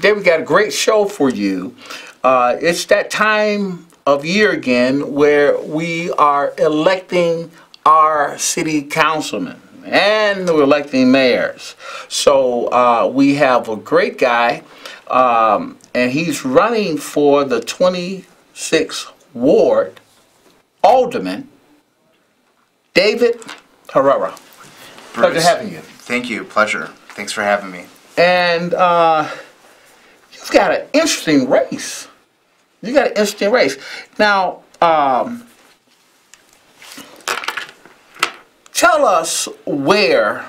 today we got a great show for you. It's that time of year again where we are electing our city councilmen and we're electing mayors. So we have a great guy, and he's running for the 26th Ward, Alderman David Herrera. Pleasure having you. Thank you. Pleasure. Thanks for having me. And you've got an interesting race. Now, tell us, where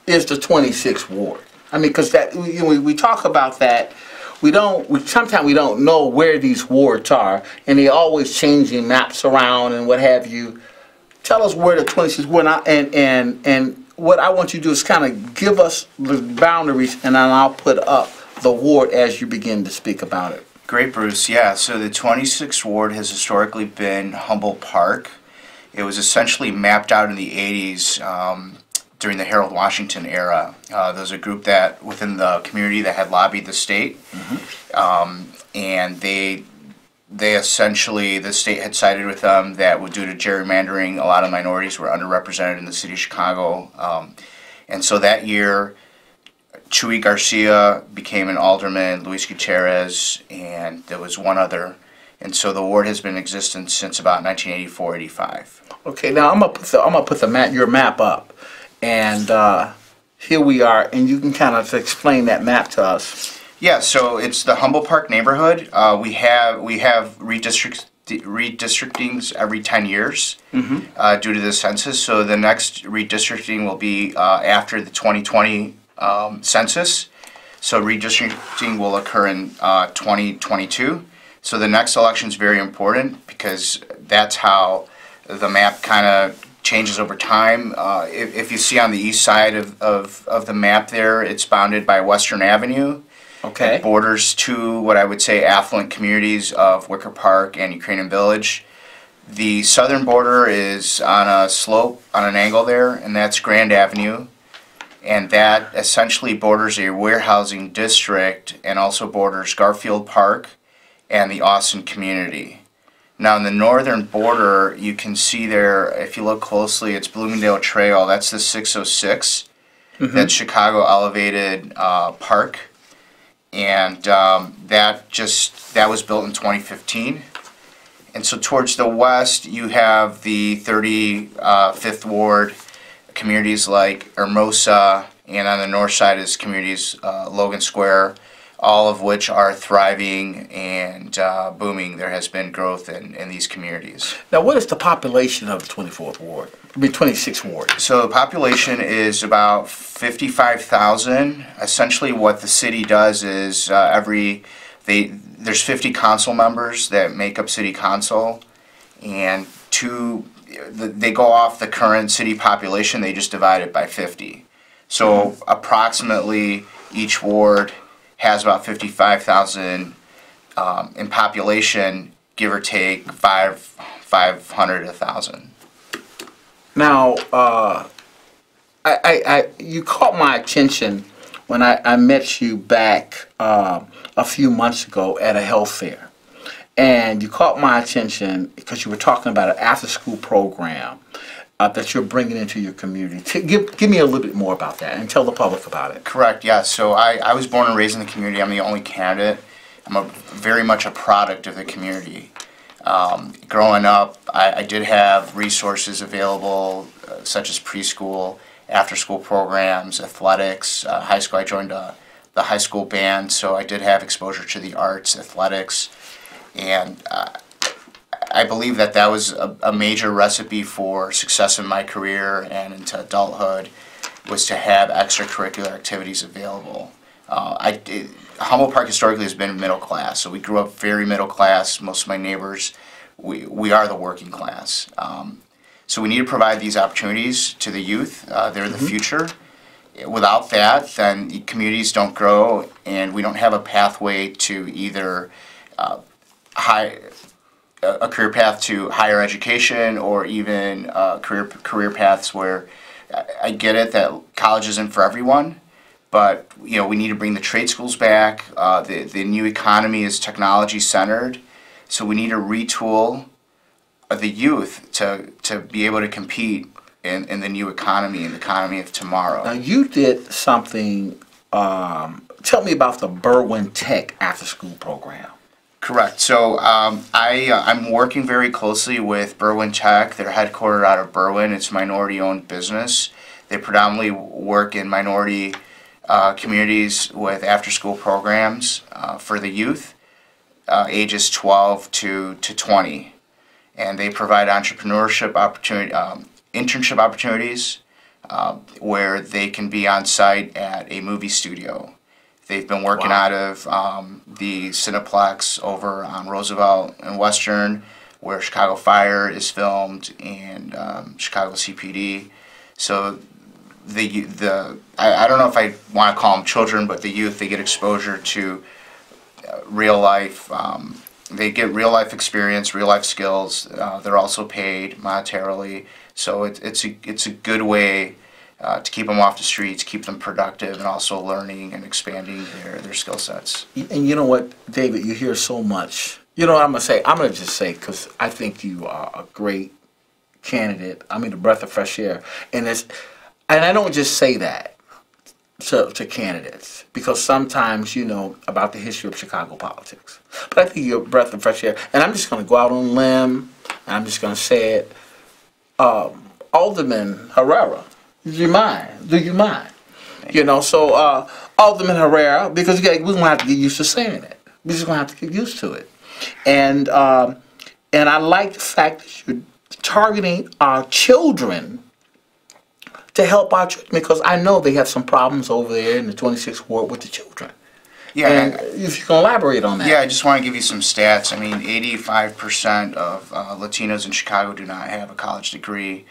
is the 26th Ward? I mean, because that we talk about that. Sometimes we don't know where these wards are, and they're always changing maps around and what have you. Tell us where the 26th Ward, and what I want you to do is kind of give us the boundaries, and then I'll put up the ward as you begin to speak about it. Great, Bruce. Yeah, so the 26th Ward has historically been Humboldt Park. It was essentially mapped out in the 80s during the Harold Washington era. There was a group that within the community that had lobbied the state, and they essentially, the state had sided with them that due to gerrymandering, a lot of minorities were underrepresented in the city of Chicago. And so that year, Chuy Garcia became an alderman, Luis Gutierrez, and there was one other. And so the ward has been in existence since about 1984-85. Okay, now I'm gonna put your map up, and here we are, and you can kind of explain that map to us. Yeah, so it's the Humboldt Park neighborhood. We have redistrictings every 10 years due to the census. So the next redistricting will be after the 2020 census. So redistricting will occur in 2022. So the next election is very important because that's how the map kind of changes over time. If you see on the east side of the map there, it's bounded by Western Avenue. Okay. It borders two, what I would say, affluent communities of Wicker Park and Ukrainian Village. The southern border is on a slope, on an angle there, and that's Grand Avenue. And that essentially borders a warehousing district and also borders Garfield Park and the Austin community. Now in the northern border, you can see there, if you look closely, it's Bloomingdale Trail. That's the 606. That's Chicago Elevated Park. And that was built in 2015. And so towards the west, you have the 35th Ward, communities like Hermosa, and on the north side is communities Logan Square, all of which are thriving and booming. There has been growth in these communities. Now, what is the population of the 24th Ward? I mean, 26th Ward. So the population is about 55,000. Essentially, what the city does is there's 50 council members that make up city council, and they go off the current city population. They just divide it by 50. So approximately each ward has about 55,000 in population, give or take 500 to 1,000. Now, you caught my attention when I met you back a few months ago at a health fair. And you caught my attention because you were talking about an after-school program that you're bringing into your community. Give me a little bit more about that and tell the public about it. Correct, yeah. So I was born and raised in the community. I'm the only candidate. I'm very much a product of the community. Growing up, I did have resources available, such as preschool, after-school programs, athletics. High school, I joined the high school band, so I did have exposure to the arts, athletics, and I believe that was a major recipe for success in my career and into adulthood, was to have extracurricular activities available. Humboldt Park historically has been middle class, so we grew up very middle class. Most of my neighbors, we are the working class. So we need to provide these opportunities to the youth. They're the future. Without that, then communities don't grow, and we don't have a pathway to either a career path to higher education, or even career paths where I get it that college isn't for everyone, But we need to bring the trade schools back. The new economy is technology centered, so we need to retool the youth to be able to compete in the new economy, in the economy of tomorrow. Now you did something. Tell me about the Berwyn Tech after school program. Correct. So I'm working very closely with Berwyn Tech. They're headquartered out of Berwyn. It's a minority-owned business. They predominantly work in minority communities with after-school programs for the youth, ages 12 to 20. And they provide entrepreneurship opportunity, internship opportunities where they can be on site at a movie studio. They've been working out of the Cineplex over on Roosevelt and Western, where Chicago Fire is filmed, and Chicago CPD. So I don't know if I want to call them children, but the youth, they get exposure to real life. They get real life experience, real life skills. They're also paid monetarily, so it's a good way to keep them off the streets, keep them productive, and also learning and expanding their skill sets. And you know what, David, you hear so much. You know what I'm going to say? I'm going to just say, because I think you are a great candidate. I mean, a breath of fresh air. And I don't just say that to candidates, because sometimes you know about the history of Chicago politics. But I think you're a breath of fresh air. And I'm just going to go out on a limb, and I'm just going to say it. Alderman Herrera. Do you mind? You know, so Alderman Herrera, because we're going to have to get used to saying it. We're just going to have to get used to it. And I like the fact that you're targeting our children to help our children, because I know they have some problems over there in the 26th Ward with the children. Yeah, and if you can elaborate on that. Yeah, I just want to give you some stats. I mean, 85% of Latinos in Chicago do not have a college degree.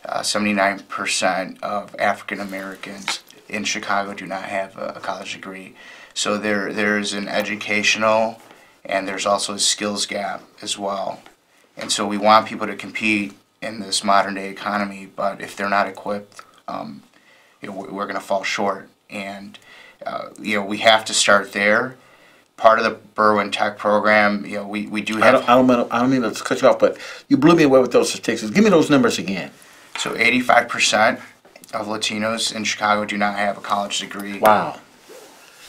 79% of African Americans in Chicago do not have a college degree. So there's an educational and there's also a skills gap as well. And so we want people to compete in this modern day economy, but if they're not equipped, we're going to fall short. And we have to start there. Part of the Berwyn Tech program, we do have. I don't mean to cut you off, but you blew me away with those statistics. Give me those numbers again. So 85% of Latinos in Chicago do not have a college degree. Wow.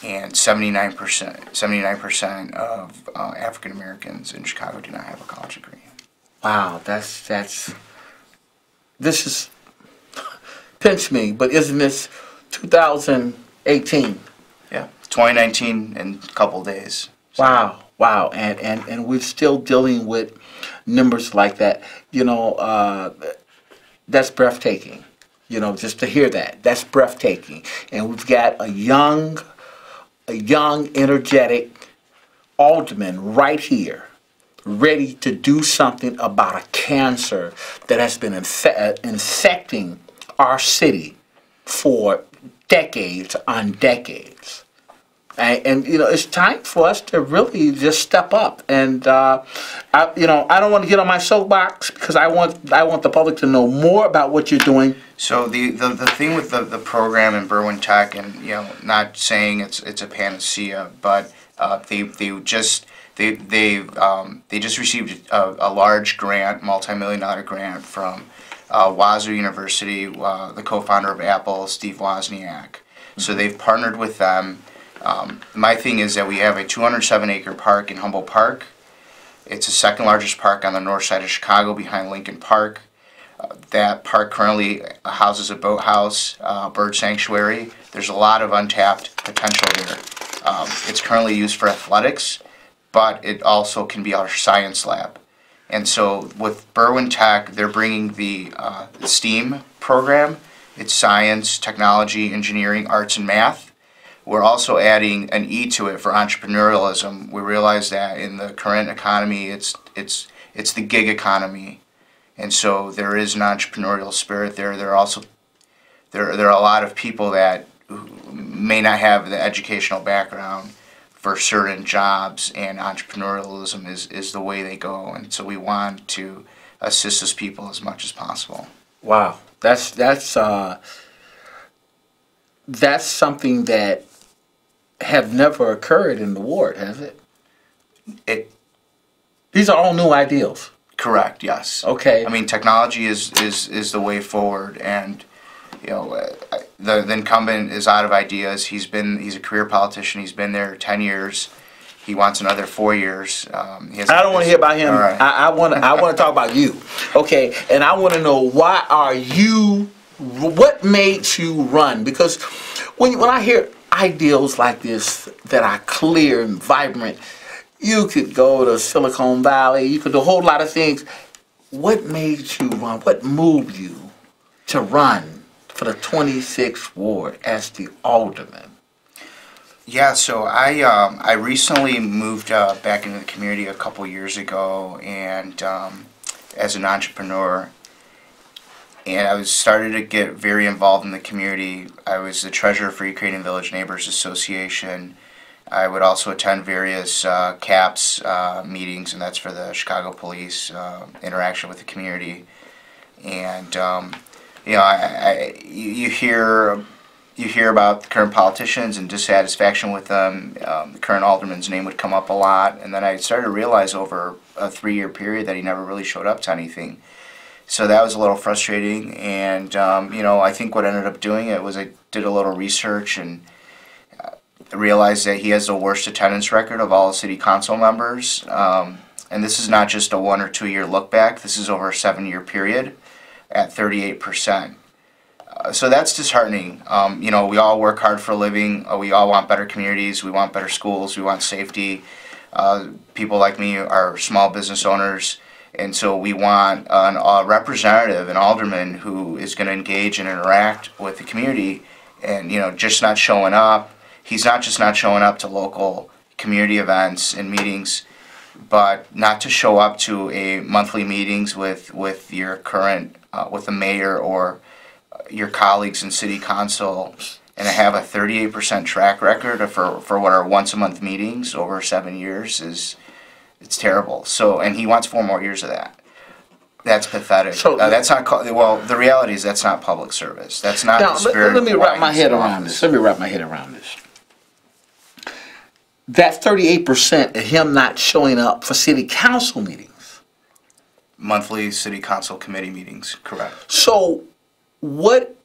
And 79% of African Americans in Chicago do not have a college degree. Wow, this is, pinch me, but isn't this 2018? Yeah, 2019 in a couple days. So. Wow, and we're still dealing with numbers like that. You know, that's breathtaking. You know, just to hear that's breathtaking. And we've got a young, energetic alderman right here, ready to do something about a cancer that has been infecting our city for decades on decades. And it's time for us to really just step up. And I don't want to get on my soapbox, because I want the public to know more about what you're doing. So the thing with the program in Berwyn Tech, and not saying it's a panacea, but they just received a large grant, multi-million-dollar grant from Wazoo University, the co-founder of Apple, Steve Wozniak. So they've partnered with them. My thing is that we have a 207-acre park in Humboldt Park. It's the second largest park on the north side of Chicago, behind Lincoln Park. That park currently houses a boathouse, bird sanctuary. There's a lot of untapped potential there. It's currently used for athletics, but it also can be our science lab. And so with Berwyn Tech, they're bringing the STEAM program. It's science, technology, engineering, arts, and math. We're also adding an E to it for entrepreneurialism. We realize that in the current economy, it's the gig economy, and so there is an entrepreneurial spirit there. There are a lot of people that may not have the educational background for certain jobs, and entrepreneurialism is the way they go. And so we want to assist those people as much as possible. Wow, that's that's something that have never occurred in the ward, has it? These are all new ideals. Correct. Yes. Okay. I mean, technology is the way forward, and you know, the incumbent is out of ideas. He's a career politician. He's been there 10 years. He wants another 4 years. I don't want to hear about him. All right. I want to talk about you. Okay, and I want to know what made you run? Because when I hear ideals like this that are clear and vibrant, you could go to Silicon Valley, you could do a whole lot of things. What made you run? What moved you to run for the 26th Ward as the alderman? Yeah, so I recently moved back into the community a couple years ago, and as an entrepreneur, and I was started to get very involved in the community. I was the treasurer for Ukrainian Village Neighbors Association. I would also attend various CAPS meetings, and that's for the Chicago Police interaction with the community. And you know, you hear about the current politicians and dissatisfaction with them. The current alderman's name would come up a lot, and then I started to realize over a 3-year period that he never really showed up to anything. So that was a little frustrating, and you know, I think what ended up doing it was I did a little research and realized that he has the worst attendance record of all city council members, and this is not just a 1 or 2 year look back. This is over a 7-year period at 38%. So that's disheartening. You know, we all work hard for a living. We all want better communities. We want better schools. We want safety. People like me are small business owners, and so we want a representative, an alderman, who is going to engage and interact with the community, and you know, just not showing up. He's not just not showing up to local community events and meetings, but not to show up to a monthly meetings with your current with the mayor or your colleagues in city council, and to have a 38% track record for what are once a month meetings over 7 years it's terrible. So, and he wants 4 more years of that. That's pathetic. So that's not well. The reality is that's not public service. That's not the spirit. Let me wrap my head around this. Let me wrap my head around this. That 38% of him not showing up for city council meetings. Monthly city council committee meetings, correct. So what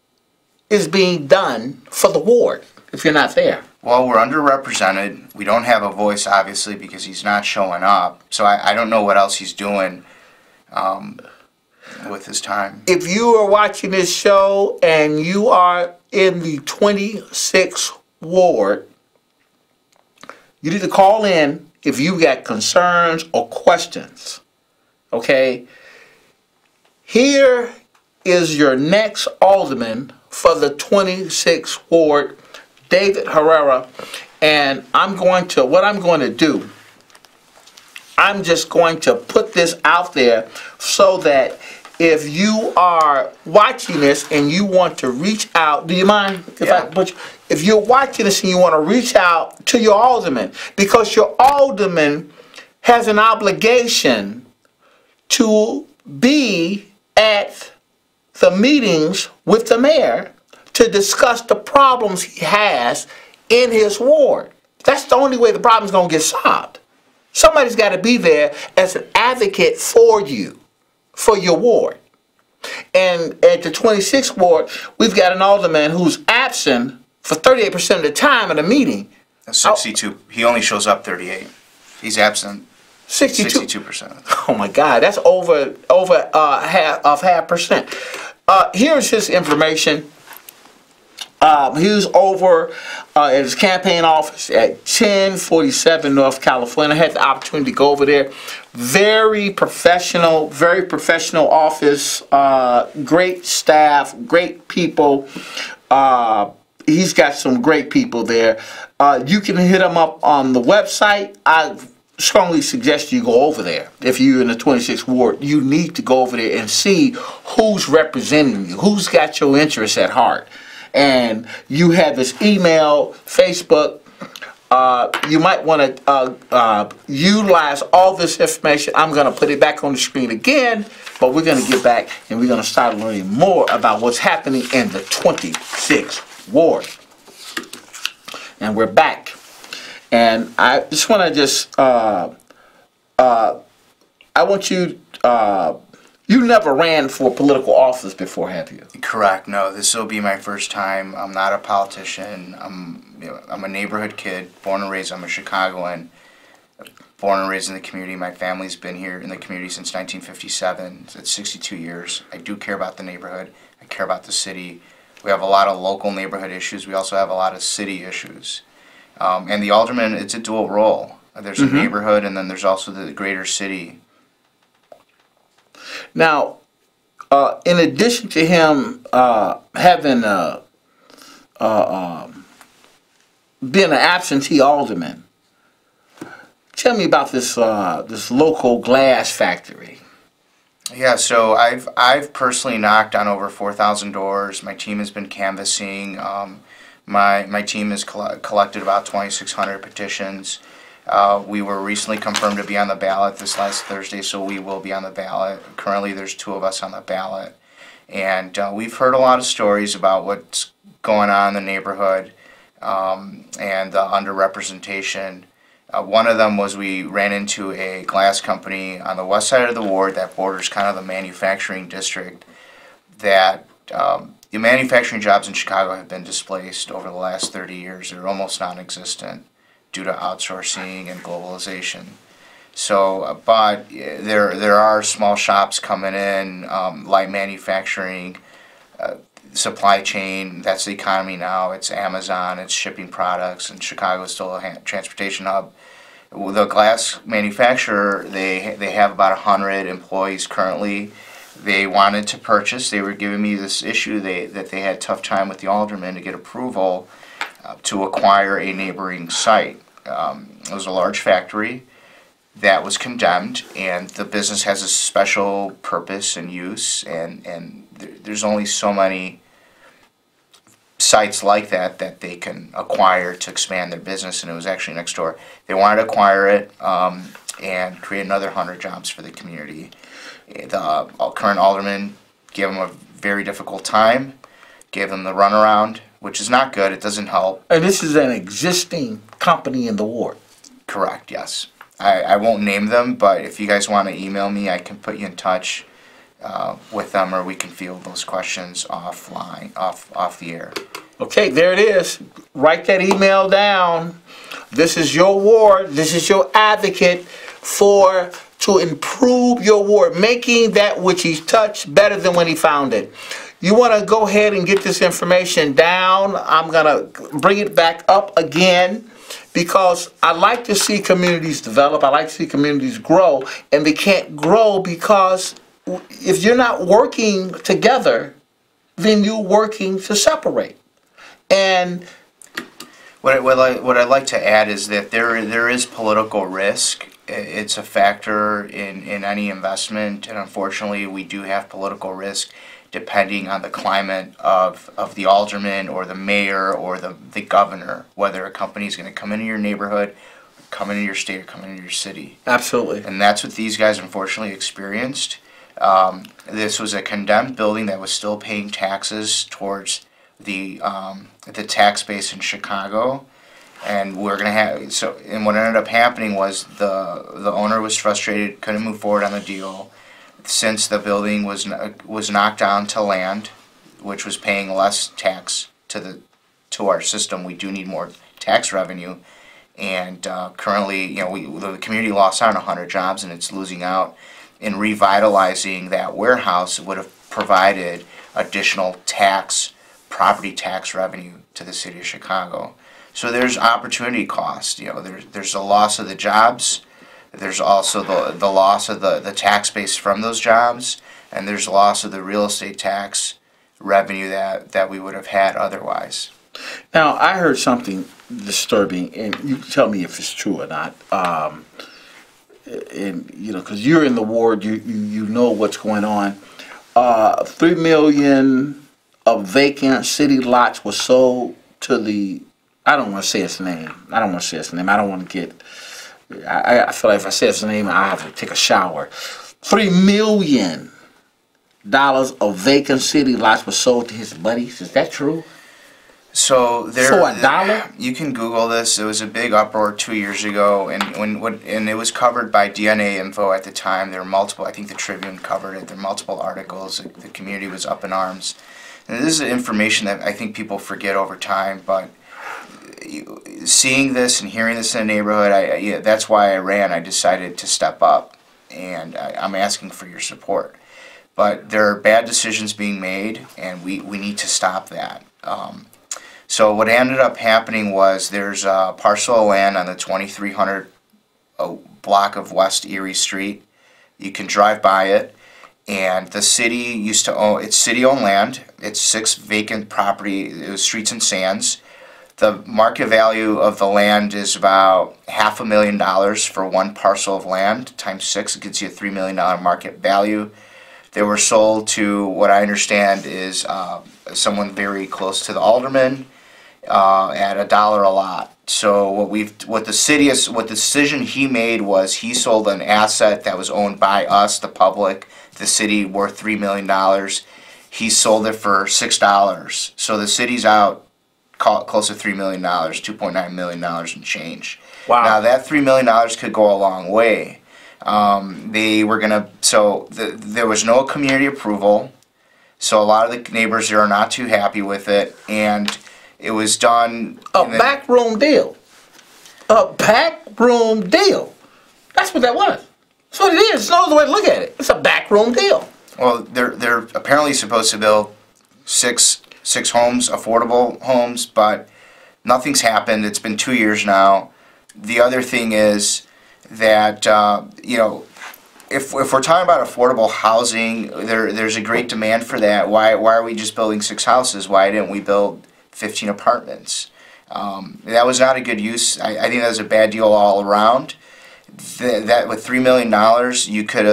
is being done for the ward if you're not there? Well, we're underrepresented. We don't have a voice, obviously, because he's not showing up. So I don't know what else he's doing with his time. If you are watching this show and you are in the 26th Ward, you need to call in if you got concerns or questions. Okay? Here is your next alderman for the 26th Ward, David Herrera. And what I'm going to do, I'm just going to put this out there so that if you are watching this and you want to reach out, do you mind if you're watching this and you want to reach out to your alderman, because your alderman has an obligation to be at the meetings with the mayor to discuss the problems he has in his ward. That's the only way the problem's going to get solved. Somebody's got to be there as an advocate for you, for your ward. And at the 26th Ward, we've got an alderman who's absent for 38% of the time at a meeting. 62. He only shows up 38. He's absent 62%. Oh my God, that's over half percent. Here's his information. He was over at his campaign office at 1047 North California. I had the opportunity to go over there. Very professional office. Great staff, great people. He's got some great people there. You can hit him up on the website. I strongly suggest you go over there. If you're in the 26th Ward, you need to go over there and see who's representing you, who's got your interests at heart. And you have his email, Facebook. You might want to utilize all this information. I'm going to put it back on the screen again, but we're going to get back and we're going to start learning more about what's happening in the 26th Ward. and we're back. And I just want to I want you, you never ran for political office before, have you? Correct. No, this will be my first time. I'm not a politician. I'm a neighborhood kid, born and raised. I'm a Chicagoan, born and raised in the community. My family's been here in the community since 1957. So it's 62 years. I do care about the neighborhood. I care about the city. We have a lot of local neighborhood issues. We also have a lot of city issues. And the alderman, it's a dual role. There's a neighborhood, and then there's also the greater city. Now, in addition to him having being an absentee alderman, tell me about this this local glass factory. Yeah, so I've personally knocked on over 4,000 doors. My team has been canvassing. My team has collected about 2,600 petitions. We were recently confirmed to be on the ballot this last Thursday, so we will be on the ballot. Currently, there's 2 of us on the ballot. And we've heard a lot of stories about what's going on in the neighborhood and the underrepresentation. One of them was we ran into a glass company on the west side of the ward that borders kind of the manufacturing district that the manufacturing jobs in Chicago have been displaced over the last 30 years. They're almost non-existent due to outsourcing and globalization. So, but there are small shops coming in, light manufacturing, supply chain. That's the economy now. It's Amazon. It's shipping products, and Chicago is still a transportation hub. The glass manufacturer, they have about 100 employees currently. They wanted to purchase. They were giving me this issue that they had a tough time with the alderman to get approval to acquire a neighboring site. It was a large factory that was condemned, and the business has a special purpose and use, and there's only so many sites like that they can acquire to expand their business, and it was actually next door. They wanted to acquire it and create another 100 jobs for the community. The current alderman gave them a very difficult time, gave them the runaround, which is not good. It doesn't help. And this is an existing company in the ward. Correct, yes. I won't name them, but if you guys want to email me, I can put you in touch with them, or we can field those questions offline, off the air. Okay, there it is. Write that email down. This is your ward. This is your advocate to improve your ward, making that which he's touched better than when he found it. You want to go ahead and get this information down. I'm going to bring it back up again because I like to see communities develop. I like to see communities grow, and they can't grow because if you're not working together, then you're working to separate. And what I'd like to add is that there is political risk. It's a factor in any investment, and unfortunately we do have political risk depending on the climate of the alderman or the mayor or the governor, whether a company is going to come into your neighborhood, come into your state, or come into your city. Absolutely. And that's what these guys unfortunately experienced. This was a condemned building that was still paying taxes towards the tax base in Chicago. And we're gonna have and what ended up happening was the owner was frustrated, couldn't move forward on the deal. Since the building was knocked down to land, which was paying less tax to our system, we do need more tax revenue. And currently, the community lost out on 100 jobs, and it's losing out. In revitalizing that warehouse, it would have provided additional property tax revenue to the city of Chicago. So there's opportunity cost. There's the loss of the jobs. There's also the loss of the tax base from those jobs, and there's loss of the real estate tax revenue that we would have had otherwise. Now, I heard something disturbing, and you can tell me if it's true or not. And because you're in the ward, you know what's going on. 3 million of vacant city lots was sold to the. I don't want to say its name. I don't want to get. I feel like if I say its name, I have to take a shower. $3 million of vacant city lots were sold to his buddies. Is that true? So there, For $1? you can Google this. It was a big uproar 2 years ago, and and it was covered by DNA Info at the time. There were multiple. I think the Tribune covered it. There were multiple articles. The community was up in arms. And this is information that I think people forget over time. But seeing this and hearing this in the neighborhood, yeah, that's why I ran. I decided to step up, and I'm asking for your support. But there are bad decisions being made, and we need to stop that. So what ended up happening was there's a parcel of land on the 2300 block of West Erie Street. You can drive by it, and the city used to own, it's city-owned land. It's 6 vacant property, it was streets and sands. The market value of the land is about $500,000 for one parcel of land, times 6, it gets you a $3 million market value. They were sold to what I understand is someone very close to the alderman at $1 a lot. So what the decision he made was he sold an asset that was owned by us, the public, the city, worth $3 million. He sold it for $6. So the city's out close to $3 million, $2.9 million and change. Wow. Now that $3 million could go a long way. They were gonna, so there was no community approval, so a lot of the neighbors there are not too happy with it, and it was done. A backroom deal. A backroom deal. That's what that was. That's what it is. It's no other way to look at it. It's a backroom deal. Well, they're apparently supposed to build six homes, affordable homes, but nothing's happened. It's been 2 years now. The other thing is that you know, if we're talking about affordable housing, there's a great demand for that. Why are we just building 6 houses? Why didn't we build 15 apartments? That was not a good use. I think that was a bad deal all around. That with $3 million, you could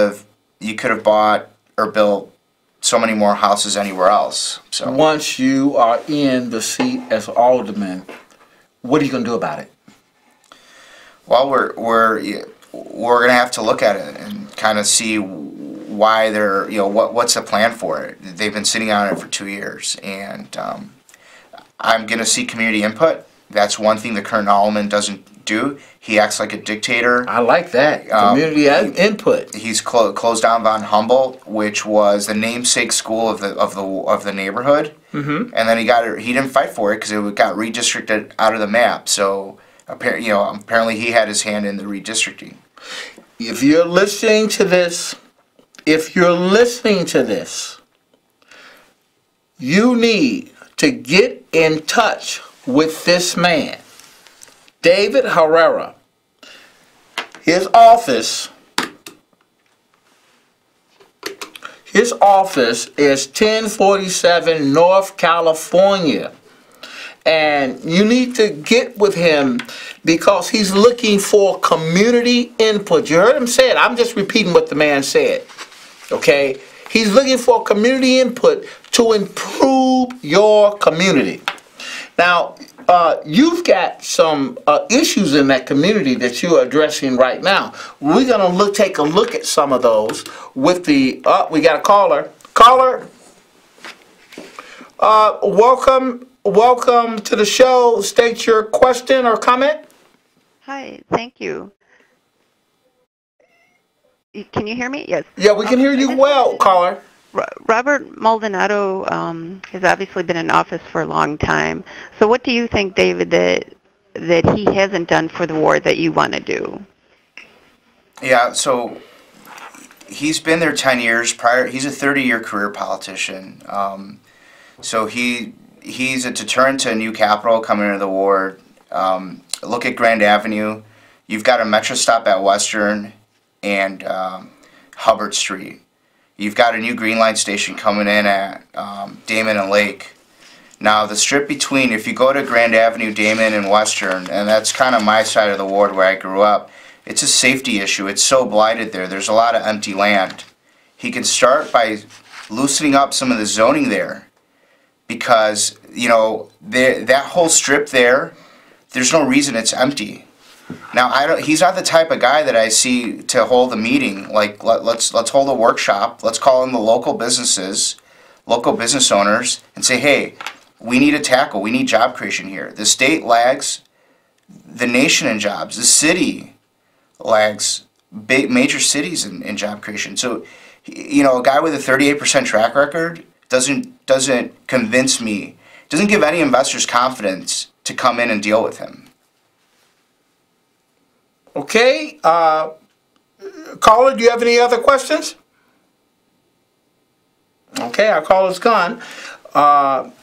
have bought or built so many more houses anywhere else. So once you are in the seat as alderman, what are you going to do about it? Well, we're gonna have to look at it and kind of see why they're, you know, what's the plan for it. They've been sitting on it for 2 years, and I'm gonna seek community input. That's one thing the current alderman doesn't do. He acts like a dictator. I like that, community input. He's closed down Von Humboldt, which was the namesake school of the neighborhood, and then he didn't fight for it because it got redistricted out of the map. So apparently he had his hand in the redistricting. If you're listening to this, you need to get in touch with this man, David Herrera. His office is 1047 North California. And you need to get with him because he's looking for community input. You heard him say it. I'm just repeating what the man said. Okay? He's looking for community input to improve your community. Now, you've got some issues in that community that you're addressing right now. We're going to take a look at some of those with the... we got a caller. Caller, welcome to the show. State your question or comment. Hi, thank you. Can you hear me? Yes. Yeah, we can hear you well, caller. Robert Maldonado has obviously been in office for a long time. So what do you think, David, that he hasn't done for the ward that you want to do? Yeah, so he's been there 10 years prior. He's a 30-year career politician. So he's a deterrent to a new capital coming into the ward. Look at Grand Avenue. You've got a Metro stop at Western and Hubbard Street. You've got a new Green Line station coming in at Damon and Lake. Now the strip between, if you go to Grand Avenue, Damon, and Western, and that's kind of my side of the ward where I grew up, it's a safety issue. It's so blighted there. There's a lot of empty land. He can start by loosening up some of the zoning there, because, you know, that whole strip there, there's no reason it's empty. Now, he's not the type of guy that I see to hold a meeting. Like, let's hold a workshop. Let's call in the local businesses, local business owners, and say, hey, we need a tackle. We need job creation here. The state lags the nation in jobs. The city lags big major cities in job creation. So, you know, a guy with a 38% track record doesn't convince me, doesn't give any investors confidence to come in and deal with him. Okay, caller, do you have any other questions? Okay, our caller's gone. Well,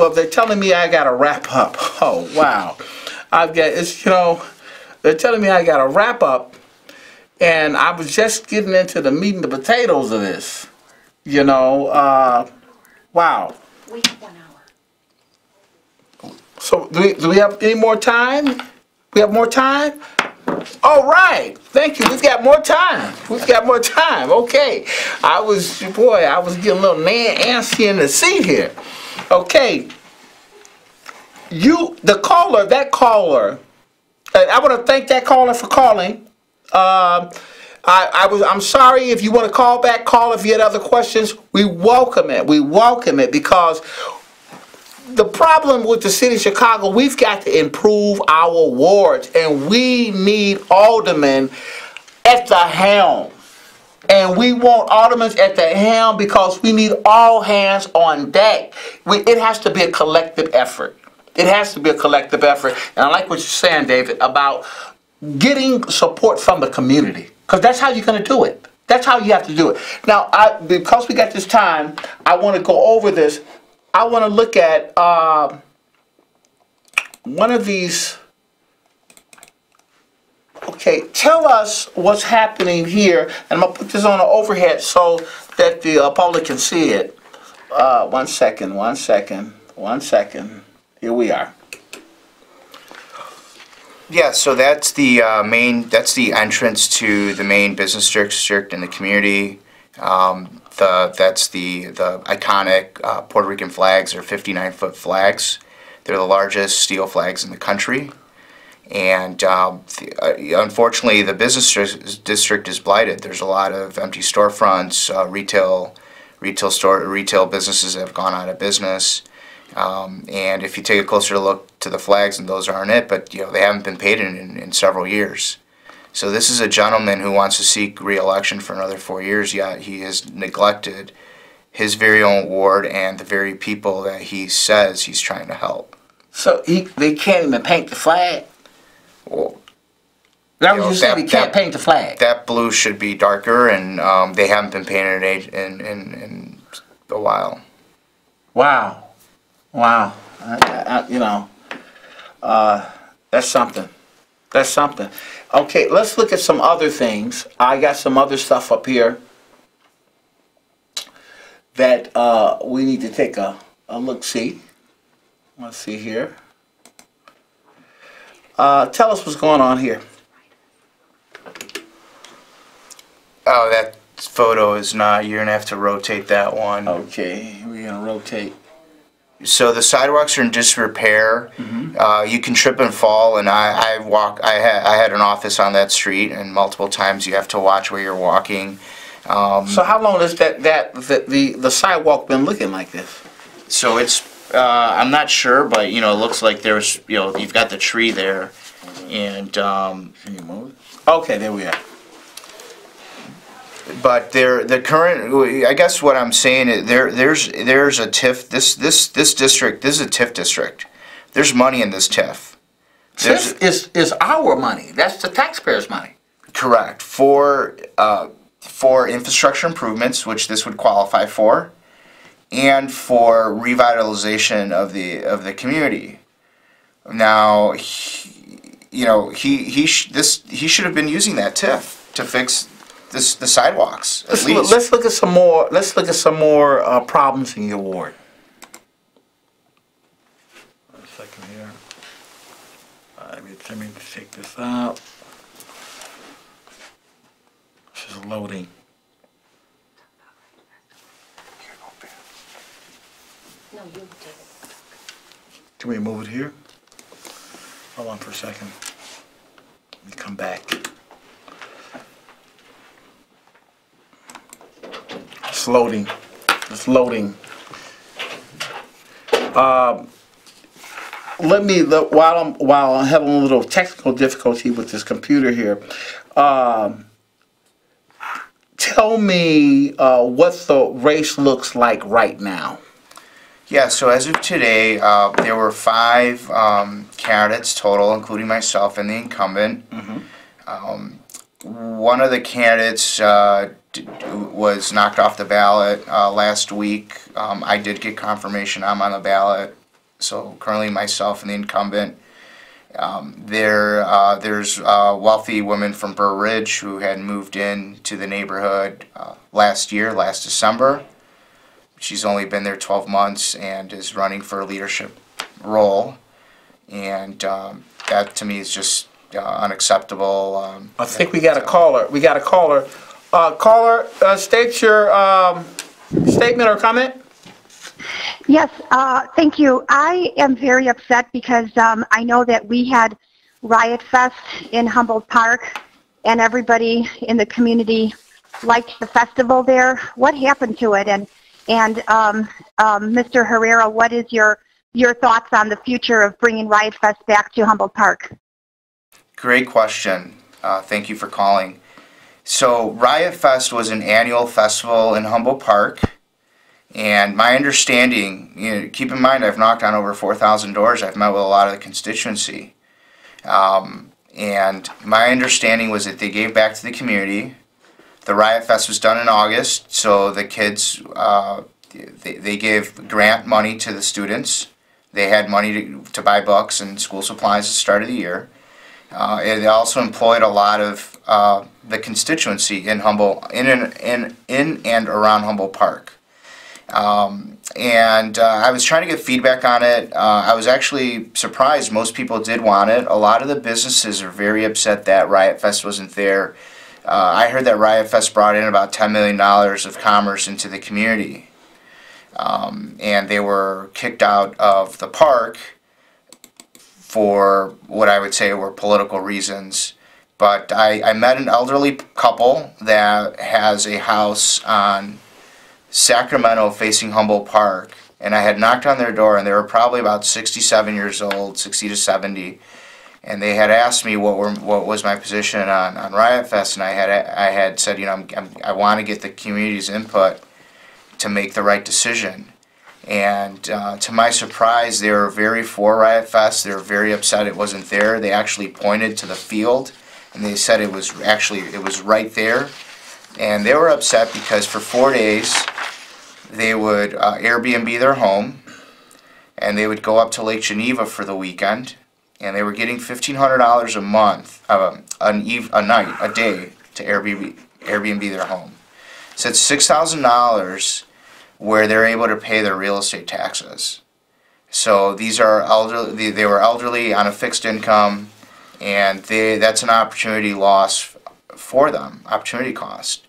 they're telling me I gotta wrap up. Oh, wow. They're telling me I gotta wrap up, and I was just getting into the meat and the potatoes of this. Wow. We have 1 hour. So, do we have any more time? We have more time? All right. Thank you. We've got more time. We've got more time. Okay. I was getting a little antsy in the seat here. Okay. That caller, I want to thank that caller for calling. I'm sorry if you want to call back, call if you had other questions. We welcome it. We welcome it because the problem with the city of Chicago, we've got to improve our wards, and we need aldermen at the helm. And we want aldermen at the helm because we need all hands on deck. It has to be a collective effort. It has to be a collective effort. And I like what you're saying, David, about getting support from the community, because that's how you're going to do it. That's how you have to do it. Now, because we got this time, I want to go over this. I want to look at one of these. Okay, tell us what's happening here. And I'm going to put this on the overhead so that the public can see it. 1 second, 1 second, 1 second. Here we are. Yeah, so that's the that's the entrance to the main business district in the community. That's the iconic Puerto Rican flags. They're 59-foot flags. They're the largest steel flags in the country. And unfortunately, the business district is blighted. There's a lot of empty storefronts, retail businesses that have gone out of business. And if you take a closer look to the flags, and those aren't it, but they haven't been paid in several years. So this is a gentleman who wants to seek re-election for another 4 years, yet he has neglected his very own ward and the very people that he says he's trying to help. So they can't even paint the flag? Well, that was you said, he can't paint the flag. That blue should be darker, and they haven't been painted in a while. Wow. Wow. That's something. That's something. Okay, let's look at some other things. I got some other stuff up here that we need to take a look-see. Let's see here. Tell us what's going on here. Oh, that photo is not. You're going to have to rotate that one. Okay, we're going to rotate. So the sidewalks are in disrepair. Mm-hmm. You can trip and fall, and I had an office on that street, and multiple times you have to watch where you're walking. So how long has the sidewalk been looking like this? So it's I'm not sure, but it looks like there's you've got the tree there, and can you move it? Okay, there we are. But the current, I guess what I'm saying is there's a TIF. This district, this is a TIF district. There's money in this TIF. TIF is our money. That's the taxpayers' money. Correct. For infrastructure improvements, which this would qualify for, and for revitalization of the community. Now, he should have been using that TIF to fix the sidewalks. Let's look at some more. Let's look at some more problems in your ward. One second here. Let me take this out. This is loading. No, you did it. Can we move it here? Hold on for a second. Let me come back. It's loading. It's loading. While I'm having a little technical difficulty with this computer here, tell me what the race looks like right now. Yeah, so as of today, there were 5 candidates total, including myself and the incumbent. One of the candidates was knocked off the ballot last week. I did get confirmation I'm on the ballot, so currently myself and the incumbent. There's a wealthy woman from Burr Ridge who had moved into the neighborhood last December. She's only been there 12 months and is running for a leadership role, and that to me is just unacceptable. I think we got a caller. Caller, state your statement or comment. Yes, thank you. I am very upset because I know that we had Riot Fest in Humboldt Park and everybody in the community liked the festival there. What happened to it? And Mr. Herrera, what is your thoughts on the future of bringing Riot Fest back to Humboldt Park? Great question. Thank you for calling. So Riot Fest was an annual festival in Humboldt Park. And my understanding, keep in mind I've knocked on over 4,000 doors. I've met with a lot of the constituency. And my understanding was that they gave back to the community. The Riot Fest was done in August, so the kids, they gave grant money to the students. They had money to buy books and school supplies at the start of the year. It also employed a lot of the constituency in and around Humboldt Park. I was trying to get feedback on it. I was actually surprised most people did want it. A lot of the businesses are very upset that Riot Fest wasn't there. I heard that Riot Fest brought in about $10 million of commerce into the community. And they were kicked out of the park for what I would say were political reasons. But I met an elderly couple that has a house on Sacramento facing Humboldt Park, and I had knocked on their door, and they were probably about 67 years old, 60 to 70, and they had asked me what was my position on Riot Fest, and I had said, I want to get the community's input to make the right decision. And to my surprise, they were very for Riot Fest. They were very upset it wasn't there. They actually pointed to the field, and they said it was right there. And they were upset because for 4 days they would Airbnb their home, and they would go up to Lake Geneva for the weekend, and they were getting $1,500 a month, a day to Airbnb their home. So it's $6,000 where they're able to pay their real estate taxes. So these are elderly. They were elderly on a fixed income, and that's an opportunity loss for them, opportunity cost.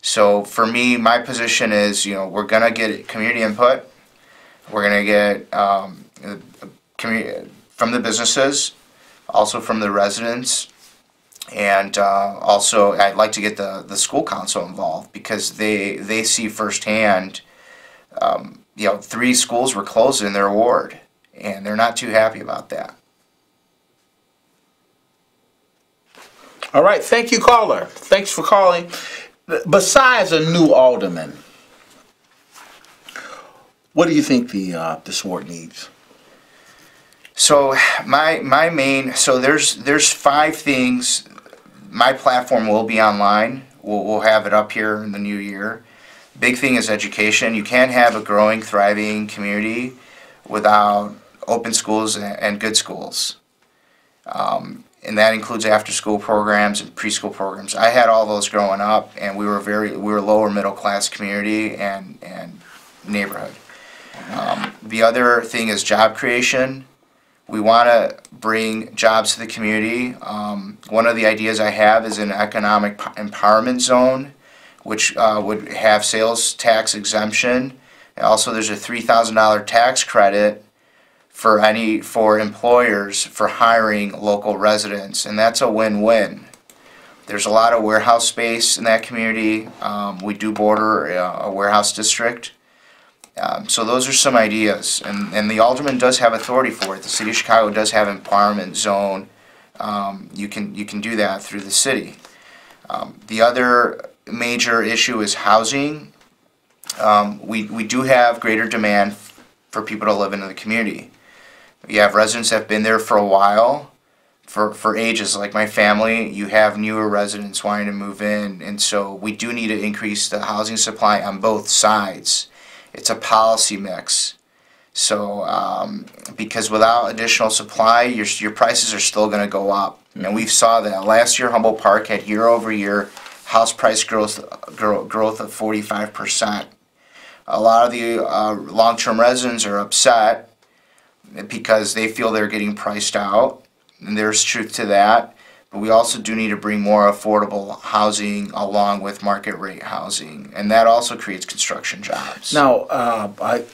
So for me, my position is, we're going to get community input. We're going to get from the businesses, also from the residents, and also I'd like to get the school council involved because they see firsthand, 3 schools were closed in their ward, and they're not too happy about that. All right, thank you, caller. Thanks for calling. Besides a new alderman, what do you think this ward needs? So my main, there's 5 things. My platform will be online. We'll have it up here in the new year. Big thing is education. You can't have a growing, thriving community without open schools and good schools. And that includes after-school programs and preschool programs. I had all those growing up, and we were lower middle class community and neighborhood. The other thing is job creation. We want to bring jobs to the community. One of the ideas I have is an economic empowerment zone, which would have sales tax exemption. And also, there's a $3,000 tax credit for employers for hiring local residents, and that's a win-win. There's a lot of warehouse space in that community. We do border a warehouse district, So those are some ideas, and the alderman does have authority for it. The city of Chicago does have empowerment zone. You can do that through the city. The other major issue is housing. We do have greater demand for people to live in the community. You have residents that have been there for a while, for ages, like my family. You have newer residents wanting to move in, and so we do need to increase the housing supply on both sides. It's a policy mix. So, because without additional supply, your prices are still going to go up. And we saw that last year. Humboldt Park had year-over-year house price growth of 45%. A lot of the long-term residents are upset because they feel they're getting priced out, and there's truth to that. But we also do need to bring more affordable housing along with market rate housing, and that also creates construction jobs. Now, I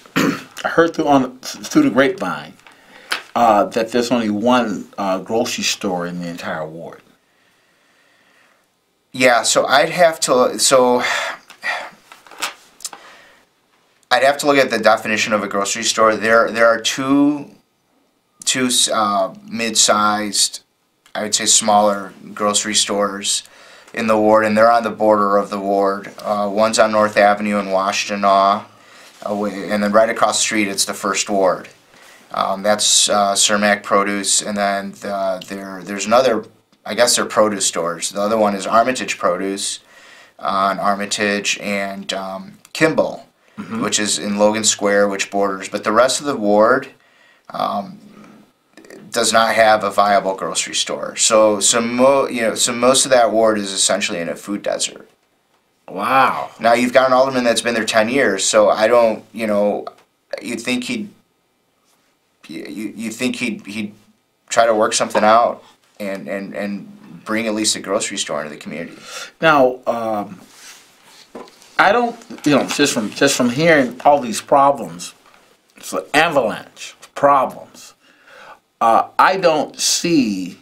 heard through the grapevine that there's only one grocery store in the entire ward. Yeah, so I'd have to look at the definition of a grocery store. There are two mid-sized, I would say smaller grocery stores in the ward, and they're on the border of the ward. One's on North Avenue in Washtenaw, and then right across the street it's the First Ward. That's Cermak Produce, and then there's another, I guess they're produce stores. The other one is Armitage Produce on Armitage and Kimball, which is in Logan Square, which borders. But the rest of the ward does not have a viable grocery store. So most of that ward is essentially in a food desert. Wow. Now you've got an alderman that's been there 10 years, so I don't, you'd think he'd try to work something out and bring at least a grocery store into the community. Now, I don't, just from hearing all these problems, it's an avalanche of problems. I don't see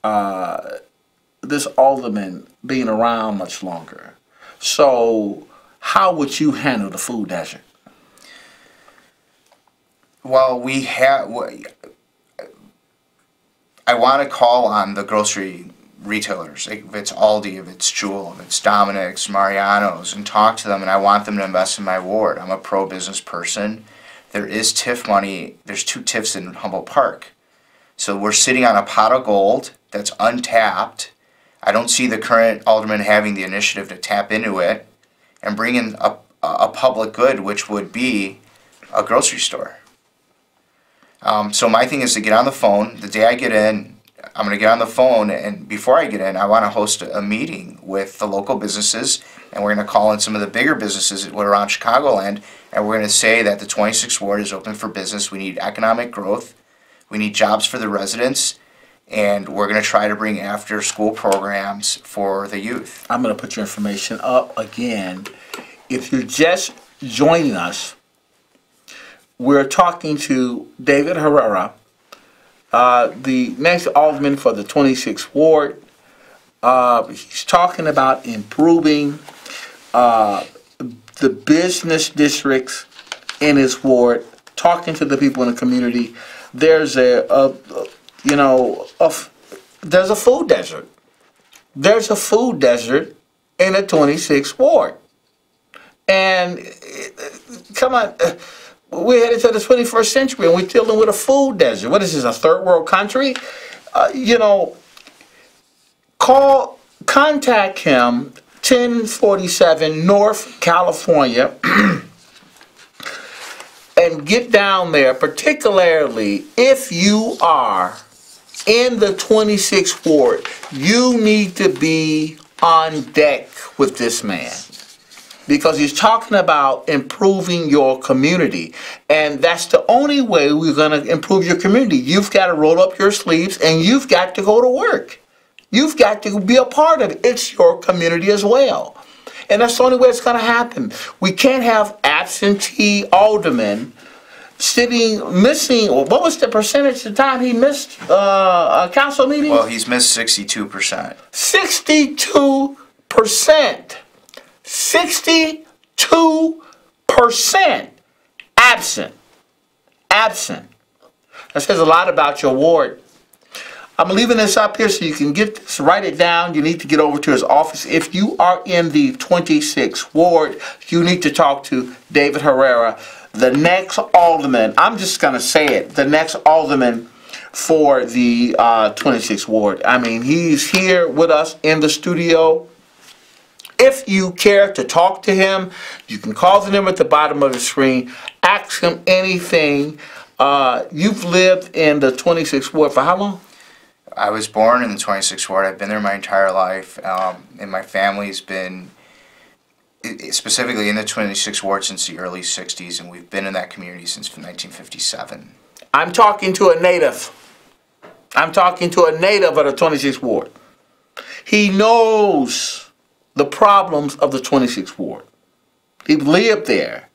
this alderman being around much longer. So, how would you handle the food desert? Well, I want to call on the grocery retailers, if it's Aldi, if it's Jewel, if it's Dominic's, Mariano's, and talk to them, and I want them to invest in my ward. I'm a pro-business person. There is TIF money. There's 2 TIFs in Humboldt Park. So we're sitting on a pot of gold that's untapped. I don't see the current alderman having the initiative to tap into it and bring in a public good, which would be a grocery store. So my thing is to get on the phone. The day I get in, I'm going to get on the phone, and before I get in, I want to host a meeting with the local businesses, and we're going to call in some of the bigger businesses around Chicagoland, and we're going to say that the 26th Ward is open for business. We need economic growth. We need jobs for the residents, and we're going to try to bring after-school programs for the youth. I'm going to put your information up again. If you're just joining us, we're talking to David Herrera, the next alderman for the 26th Ward. He's talking about improving the business districts in his ward, talking to the people in the community. There's there's a food desert. There's a food desert in the 26th Ward. And come on, we're headed to the 21st century and we're dealing with a food desert. What is this, a third world country? Contact him, 1047 North California, and get down there, particularly if you are in the 26th Ward. You need to be on deck with this man, because he's talking about improving your community, and that's the only way we're going to improve your community. You've got to roll up your sleeves and you've got to go to work. You've got to be a part of it. It's your community as well. And that's the only way it's going to happen. We can't have absentee aldermen missing. What was the percentage of the time he missed a council meeting? Well, he's missed 62%. 62%. 62%. absent. Absent. That says a lot about your ward. I'm leaving this up here so you can get this, write it down. You need to get over to his office. If you are in the 26th ward, you need to talk to David Herrera, the next alderman. I'm just going to say it, the next alderman for the 26th ward. I mean, he's here with us in the studio. If you care to talk to him, you can call the number at the bottom of the screen. Ask him anything. You've lived in the 26th ward for how long? I was born in the 26th ward. I've been there my entire life, and my family's been specifically in the 26th ward since the early 60s, and we've been in that community since 1957. I'm talking to a native. I'm talking to a native of the 26th ward. He knows the problems of the 26th ward. He lived there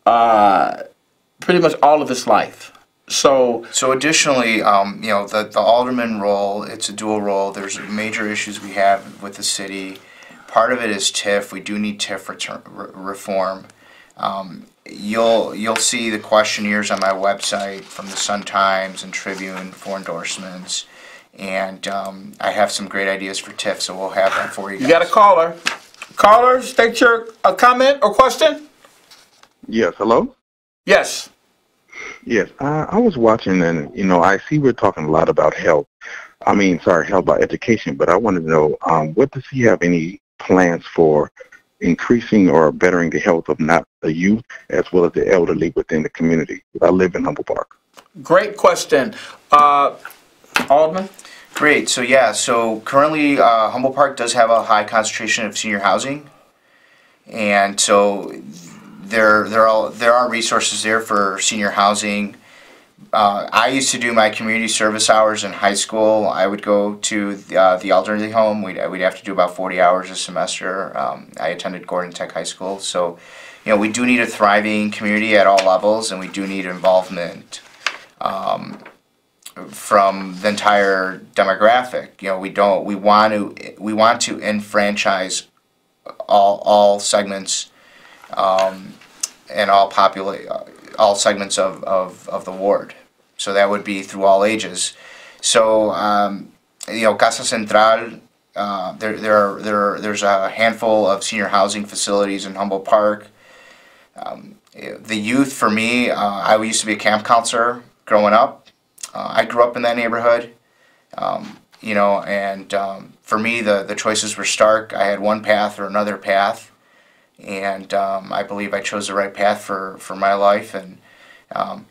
pretty much all of his life. So additionally, you know, the alderman role, it's a dual role. There's major issues we have with the city. Part of it is TIF. We do need TIF reform. You'll see the questionnaires on my website from the Sun-Times and Tribune for endorsements. And I have some great ideas for TIF, so we'll have that for you guys. You got a caller. Caller, state your comment or question. Yes, hello? Yes. Yes, I was watching, and, you know, I see we're talking a lot about health. Health about education, but I wanted to know, what does he have any plans for increasing or bettering the health of not the youth as well as the elderly within the community? I live in Humboldt Park. Great question. Alderman? Great. So, yeah, so currently Humboldt Park does have a high concentration of senior housing. And so there are resources there for senior housing. I used to do my community service hours in high school. I would go to the elderly home. We'd have to do about 40 hours a semester. I attended Gordon Tech High School. So, you know, we do need a thriving community at all levels, and we do need involvement from the entire demographic. You know, we want to enfranchise all segments and all segments of the ward. So that would be through all ages. So you know, Casa Central, there's a handful of senior housing facilities in Humboldt Park. The youth, for me, I used to be a camp counselor growing up. I grew up in that neighborhood, you know, and for me the choices were stark. I had one path or another path. And I believe I chose the right path for my life. And,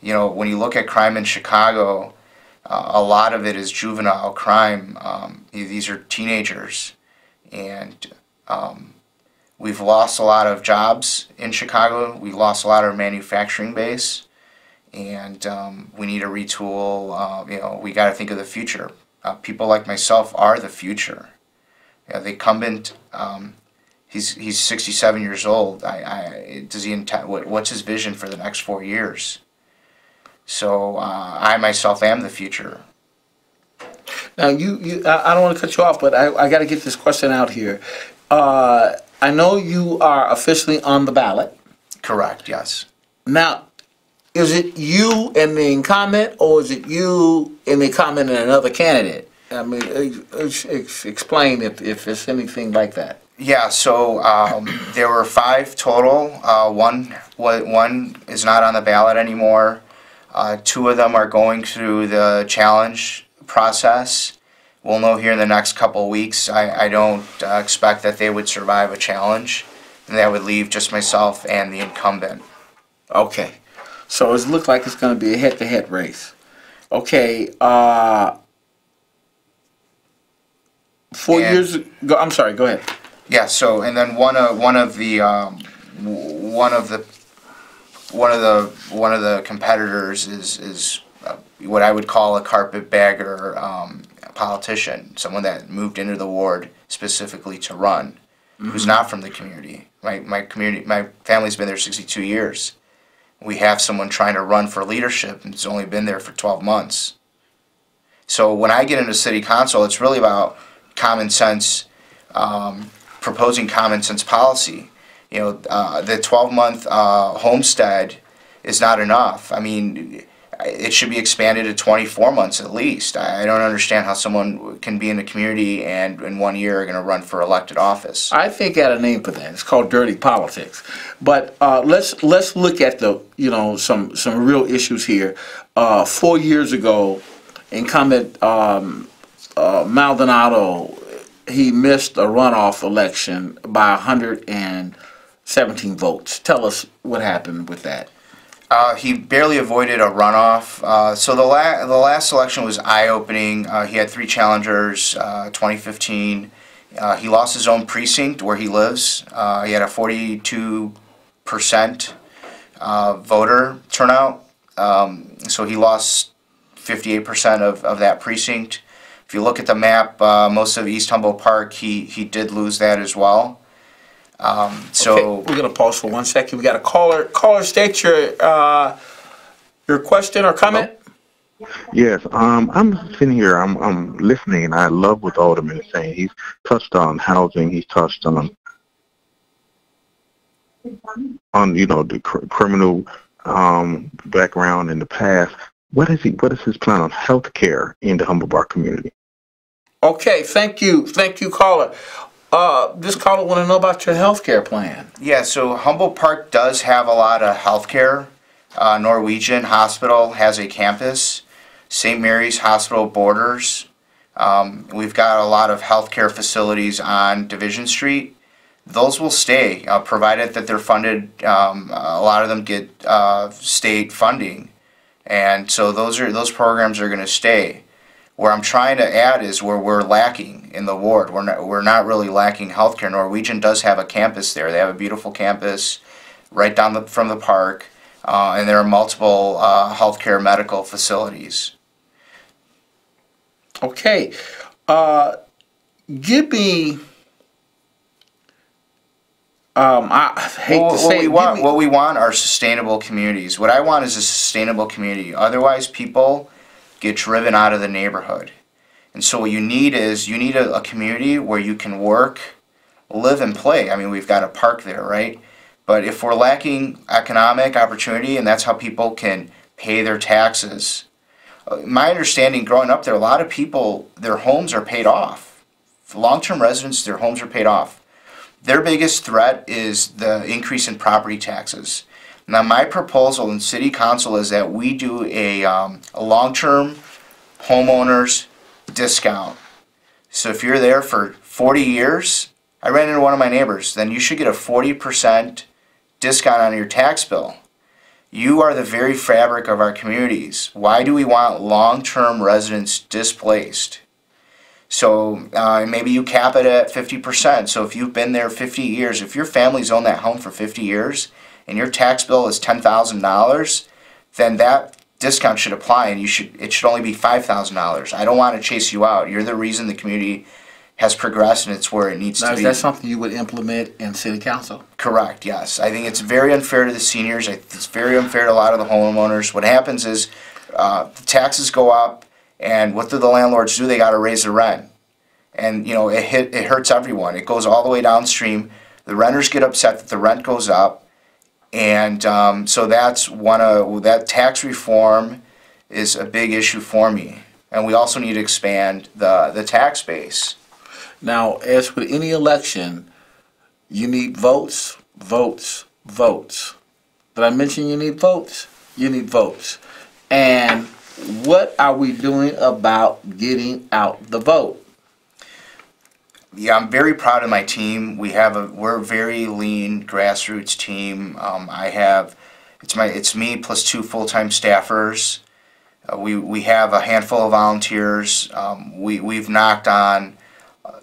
you know, when you look at crime in Chicago, a lot of it is juvenile crime. These are teenagers. And we've lost a lot of jobs in Chicago. We lost a lot of our manufacturing base. And we need to retool. You know, we got to think of the future. People like myself are the future. You know, the incumbent... He's 67 years old. Does he what's his vision for the next 4 years? So I myself am the future. Now I don't want to cut you off, but I got to get this question out here. I know you are officially on the ballot. Correct. Yes. Now, is it you and the incumbent, or is it you and the incumbent and another candidate? I mean, explain if it's anything like that. Yeah, so there were 5 total. One is not on the ballot anymore. 2 of them are going through the challenge process. We'll know here in the next couple of weeks. I don't expect that they would survive a challenge, and that would leave just myself and the incumbent. Okay, so it looks like it's going to be a head-to-head race. Okay, 4 years ago. I'm sorry. Go ahead. Yeah. So, and then one of the competitors is what I would call a carpetbagger politician, someone that moved into the ward specifically to run, who's not from the community. My family's been there 62 years. We have someone trying to run for leadership and has only been there for 12 months. So when I get into city council, it's really about common sense, proposing common sense policy. You know, the 12-month homestead is not enough. I mean, it should be expanded to 24 months at least. I don't understand how someone can be in the community and in 1 year are going to run for elected office. I think I got a name for that. It's called dirty politics. But let's look at the some real issues here. 4 years ago, incumbent Maldonado, he missed a runoff election by 117 votes. Tell us what happened with that. He barely avoided a runoff. So the last election was eye-opening. He had 3 challengers. 2015, he lost his own precinct where he lives. He had a 42% voter turnout. So he lost 58% of that precinct. If you look at the map, most of East Humboldt Park, he did lose that as well. So okay, we're going to pause for 1 second. We got a caller. Caller, state your question or comment. Yes, I'm sitting here. I'm listening, and I love what the alderman is saying. He's touched on housing. He's touched on the criminal background in the past. What is his plan on health care in the Humboldt Park community? Okay, thank you, caller. This caller want to know about your health care plan. Yeah, so Humboldt Park does have a lot of health care. Norwegian Hospital has a campus. St. Mary's Hospital borders. We've got a lot of healthcare facilities on Division Street. Those will stay, provided that they're funded. A lot of them get state funding, and so those programs are going to stay. Where I'm trying to add is where we're lacking in the ward. We're not really lacking healthcare. Norwegian does have a campus there. They have a beautiful campus right down from the park, and there are multiple healthcare medical facilities. Okay, give me. I hate to say what we want are sustainable communities. What I want is a sustainable community. Otherwise, people get driven out of the neighborhood. And so what you need is a community where you can work, live, and play. I mean, we've got a park there, right? But if we're lacking economic opportunity, and that's how people can pay their taxes. My understanding growing up there, a lot of people, their homes are paid off. For long-term residents, their homes are paid off. Their biggest threat is the increase in property taxes. Now, my proposal in City Council is that we do a long-term homeowners discount. So if you're there for 40 years, I ran into one of my neighbors, then you should get a 40% discount on your tax bill. You are the very fabric of our communities. Why do we want long-term residents displaced? So maybe you cap it at 50%. So if you've been there 50 years, if your family's owned that home for 50 years and your tax bill is $10,000, then that discount should apply, and it should only be $5,000. I don't want to chase you out. You're the reason the community has progressed, and it's where it needs to be. Is that something you would implement in City Council? Correct, yes. I think it's very unfair to the seniors. It's very unfair to a lot of the homeowners. What happens is the taxes go up, and what do the landlords do? They got to raise the rent. And, it hurts everyone. It goes all the way downstream. The renters get upset that the rent goes up. And so that tax reform is a big issue for me. And we also need to expand the tax base. Now, as with any election, you need votes, votes, votes. Did I mention you need votes? You need votes. And what are we doing about getting out the vote? Yeah, I'm very proud of my team. We're a very lean grassroots team. It's me plus 2 full-time staffers. We have a handful of volunteers. We've knocked on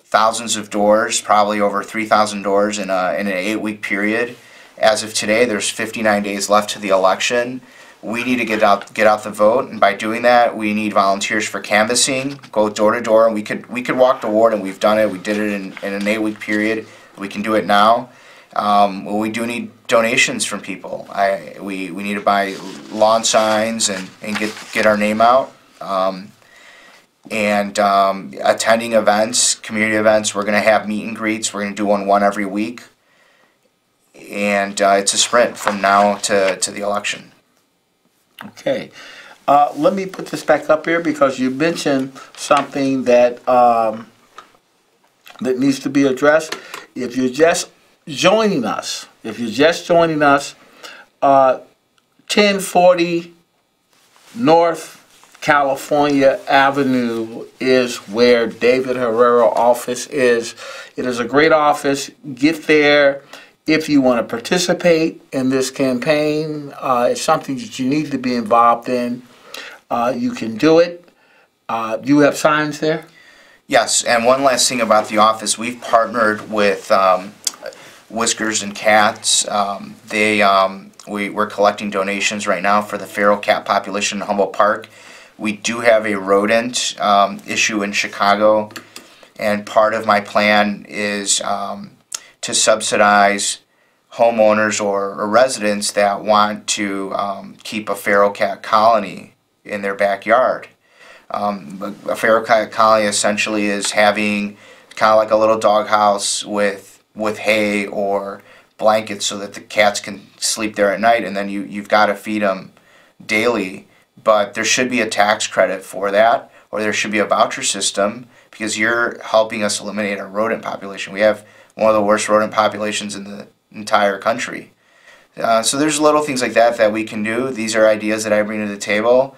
thousands of doors, probably over 3,000 doors in an 8-week period. As of today, there's 59 days left to the election. We need to get out the vote, and by doing that, we need volunteers for canvassing, go door to door, and we could walk the ward, and we've done it. We did it in an 8-week period. We can do it now. We do need donations from people. We need to buy lawn signs and get our name out. Attending events, community events. We're going to have meet and greets. We're going to do one every week, and it's a sprint from now to the election. Okay. Let me put this back up here because you mentioned something that that needs to be addressed. If you're just joining us, 1040 North California Avenue is where David Herrera office is. It is a great office. Get there. If you want to participate in this campaign, it's something that you need to be involved in. You can do it. You have signs there? Yes, and one last thing about the office, we've partnered with Whiskers and Cats. We're collecting donations right now for the feral cat population in Humboldt Park. We do have a rodent issue in Chicago, and part of my plan is to subsidize homeowners or residents that want to keep a feral cat colony in their backyard. A feral cat colony essentially is having kind of like a little doghouse with hay or blankets so that the cats can sleep there at night, and then you've got to feed them daily. But there should be a tax credit for that, or there should be a voucher system, because you're helping us eliminate our rodent population. We have one of the worst rodent populations in the entire country. So there's little things like that we can do. These are ideas that I bring to the table.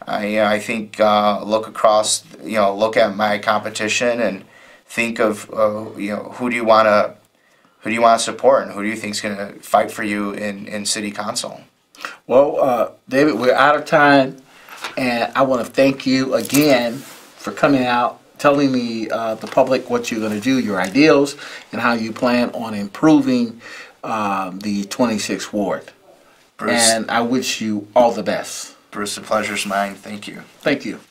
I think look across, look at my competition and think of who do you want to support, and who do you think is going to fight for you in city council. Well, David, we're out of time, and I want to thank you again for coming out, telling the public what you're going to do, your ideals, and how you plan on improving the 26th Ward. Bruce, and I wish you all the best. Bruce, the pleasure's mine. Thank you. Thank you.